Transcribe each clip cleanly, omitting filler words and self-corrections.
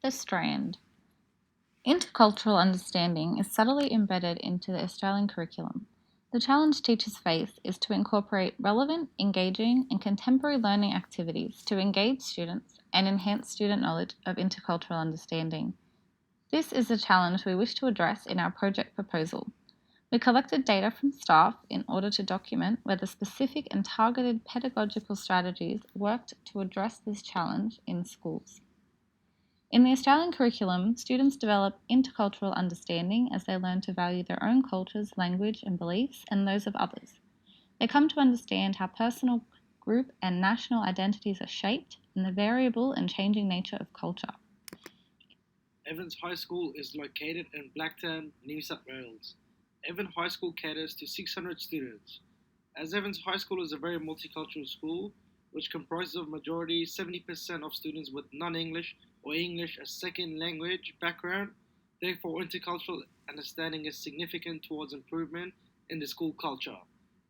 First strand. Intercultural understanding is subtly embedded into the Australian curriculum. The challenge teachers face is to incorporate relevant, engaging, and contemporary learning activities to engage students and enhance student knowledge of intercultural understanding. This is a challenge we wish to address in our project proposal. We collected data from staff in order to document whether specific and targeted pedagogical strategies worked to address this challenge in schools. In the Australian curriculum, students develop intercultural understanding as they learn to value their own cultures, language, and beliefs, and those of others. They come to understand how personal, group, and national identities are shaped in the variable and changing nature of culture. Evans High School is located in Blacktown, New South Wales. Evans High School caters to 600 students. As Evans High School is a very multicultural school, which comprises of majority 70% of students with non-English or English as second language background, therefore intercultural understanding is significant towards improvement in the school culture.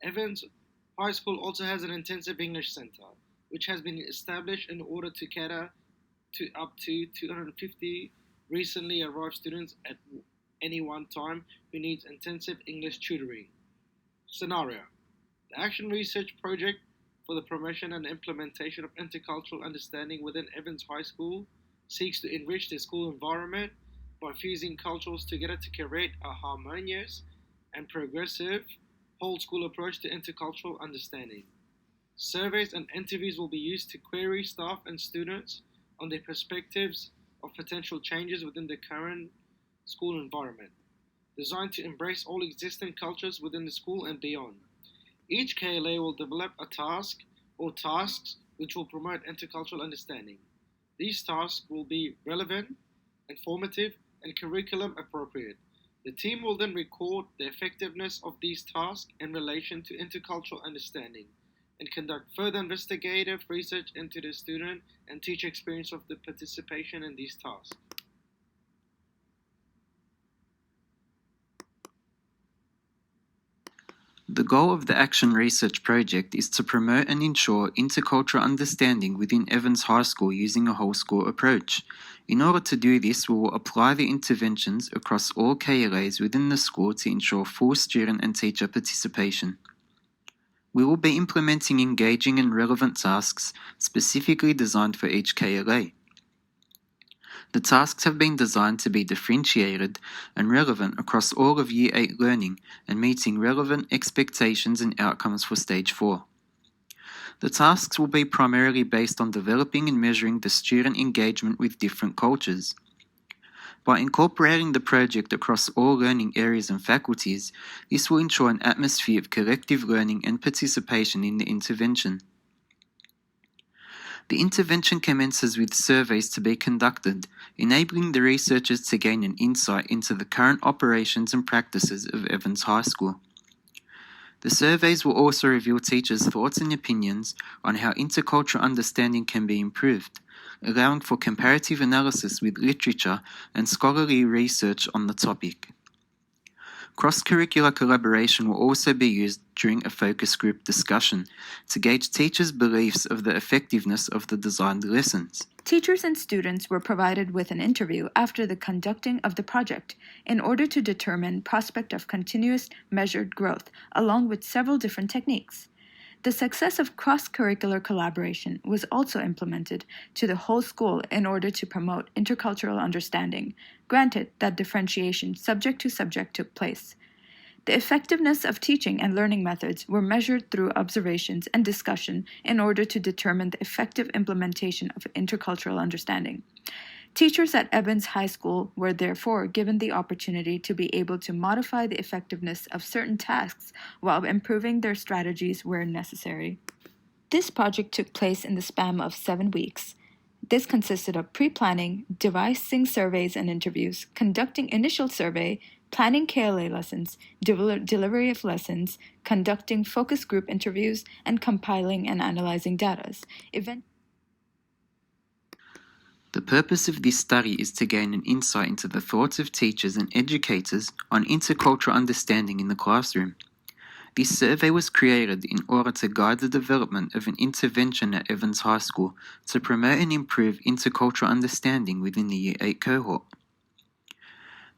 Evans High School also has an intensive English center, which has been established in order to cater to up to 250 recently arrived students at any one time who needs intensive English tutoring. Scenario: the Action Research Project for the promotion and implementation of intercultural understanding within Evans High School seeks to enrich the school environment by fusing cultures together to create a harmonious and progressive whole school approach to intercultural understanding. Surveys and interviews will be used to query staff and students on their perspectives of potential changes within the current school environment, designed to embrace all existing cultures within the school and beyond. Each KLA will develop a task or tasks which will promote intercultural understanding. These tasks will be relevant, informative, and curriculum appropriate. The team will then record the effectiveness of these tasks in relation to intercultural understanding and conduct further investigative research into the student and teacher experience of the participation in these tasks. The goal of the Action Research Project is to promote and ensure intercultural understanding within Evans High School using a whole school approach. In order to do this, we will apply the interventions across all KLAs within the school to ensure full student and teacher participation. We will be implementing engaging and relevant tasks specifically designed for each KLA. The tasks have been designed to be differentiated and relevant across all of Year 8 learning and meeting relevant expectations and outcomes for Stage 4. The tasks will be primarily based on developing and measuring the student engagement with different cultures. By incorporating the project across all learning areas and faculties, this will ensure an atmosphere of collective learning and participation in the intervention. The intervention commences with surveys to be conducted, enabling the researchers to gain an insight into the current operations and practices of Evans High School. The surveys will also reveal teachers' thoughts and opinions on how intercultural understanding can be improved, allowing for comparative analysis with literature and scholarly research on the topic. Cross-curricular collaboration will also be used during a focus group discussion to gauge teachers' beliefs of the effectiveness of the designed lessons. Teachers and students were provided with an interview after the conducting of the project in order to determine prospect of continuous measured growth, along with several different techniques. The success of cross-curricular collaboration was also implemented to the whole school in order to promote intercultural understanding, granted that differentiation subject to subject took place. The effectiveness of teaching and learning methods were measured through observations and discussion in order to determine the effective implementation of intercultural understanding. Teachers at Evans High School were therefore given the opportunity to be able to modify the effectiveness of certain tasks while improving their strategies where necessary. This project took place in the span of 7 weeks. This consisted of pre-planning, devising surveys and interviews, conducting initial survey, planning KLA lessons, delivery of lessons, conducting focus group interviews, and compiling and analyzing data. The purpose of this study is to gain an insight into the thoughts of teachers and educators on intercultural understanding in the classroom. This survey was created in order to guide the development of an intervention at Evans High School to promote and improve intercultural understanding within the Year 8 cohort.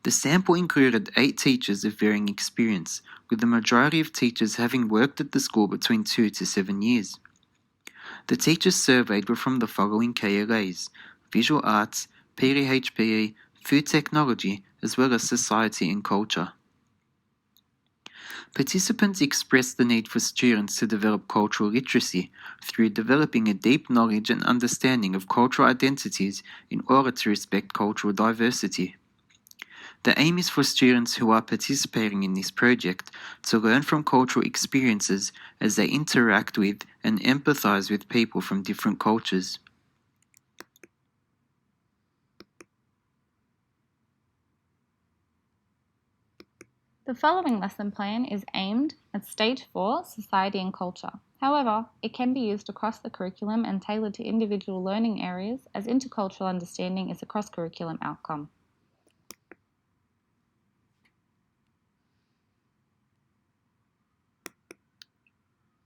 The sample included 8 teachers of varying experience, with the majority of teachers having worked at the school between 2 to 7 years. The teachers surveyed were from the following KLAs: Visual Arts, PDHPE, Food Technology, as well as Society and Culture. Participants expressed the need for students to develop cultural literacy through developing a deep knowledge and understanding of cultural identities in order to respect cultural diversity. The aim is for students who are participating in this project to learn from cultural experiences as they interact with and empathize with people from different cultures. The following lesson plan is aimed at Stage 4, Society and Culture. However, it can be used across the curriculum and tailored to individual learning areas, as intercultural understanding is a cross-curriculum outcome.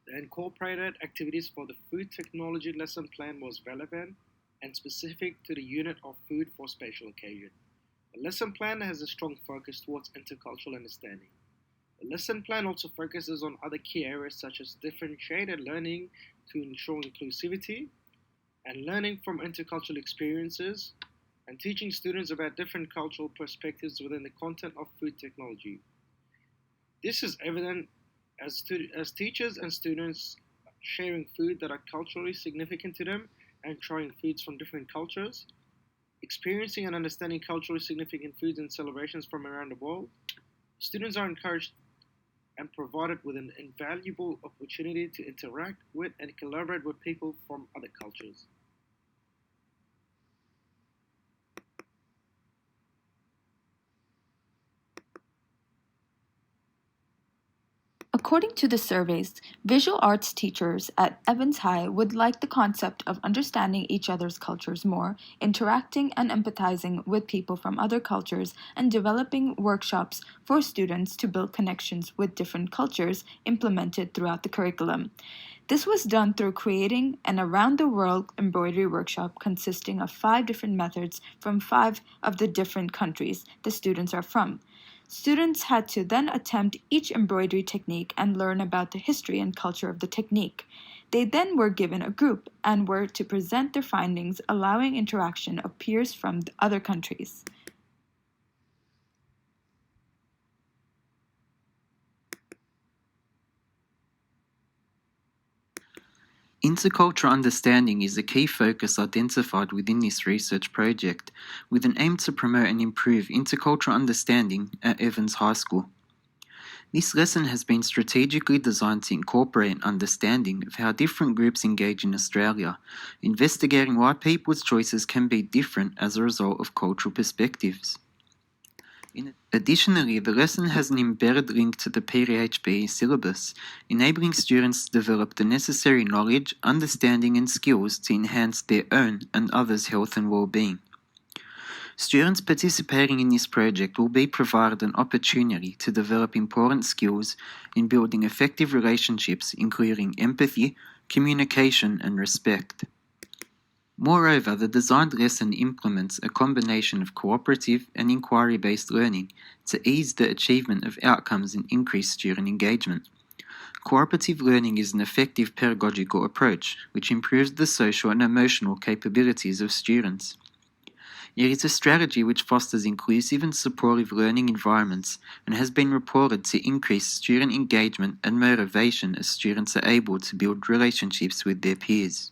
The incorporated activities for the food technology lesson plan was relevant and specific to the unit of food for special occasion. The lesson plan has a strong focus towards intercultural understanding. The lesson plan also focuses on other key areas such as differentiated learning to ensure inclusivity and learning from intercultural experiences and teaching students about different cultural perspectives within the content of food technology. This is evident as teachers and students sharing food that are culturally significant to them and trying foods from different cultures, experiencing and understanding culturally significant foods and celebrations from around the world. Students are encouraged and provided with an invaluable opportunity to interact with and collaborate with people from other cultures. According to the surveys, visual arts teachers at Evans High would like the concept of understanding each other's cultures more, interacting and empathizing with people from other cultures, and developing workshops for students to build connections with different cultures implemented throughout the curriculum. This was done through creating an around-the-world embroidery workshop consisting of 5 different methods from 5 of the different countries the students are from. Students had to then attempt each embroidery technique and learn about the history and culture of the technique. They then were given a group and were to present their findings, allowing interaction of peers from other countries. Intercultural understanding is a key focus identified within this research project, with an aim to promote and improve intercultural understanding at Evans High School. This lesson has been strategically designed to incorporate an understanding of how different groups engage in Australia, investigating why people's choices can be different as a result of cultural perspectives. Additionally, the lesson has an embedded link to the PDHPE syllabus, enabling students to develop the necessary knowledge, understanding and skills to enhance their own and others' health and well-being. Students participating in this project will be provided an opportunity to develop important skills in building effective relationships, including empathy, communication and respect. Moreover, the designed lesson implements a combination of cooperative and inquiry-based learning to ease the achievement of outcomes and increase student engagement. Cooperative learning is an effective pedagogical approach which improves the social and emotional capabilities of students. It is a strategy which fosters inclusive and supportive learning environments and has been reported to increase student engagement and motivation as students are able to build relationships with their peers.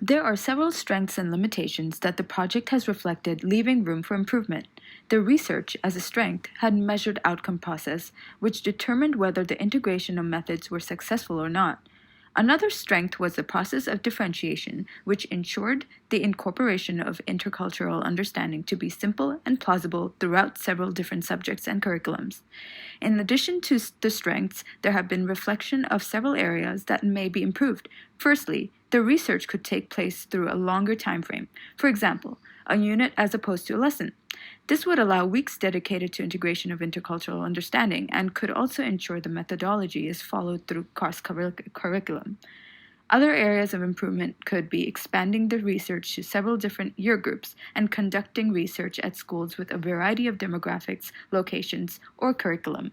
There are several strengths and limitations that the project has reflected, leaving room for improvement. The research, as a strength, had measured outcome process, which determined whether the integration of methods were successful or not. Another strength was the process of differentiation, which ensured the incorporation of intercultural understanding to be simple and plausible throughout several different subjects and curriculums. In addition to the strengths, there have been reflection of several areas that may be improved. Firstly, the research could take place through a longer time frame. For example, a unit as opposed to a lesson. This would allow weeks dedicated to integration of intercultural understanding and could also ensure the methodology is followed through curriculum. Other areas of improvement could be expanding the research to several different year groups and conducting research at schools with a variety of demographics, locations, or curriculum.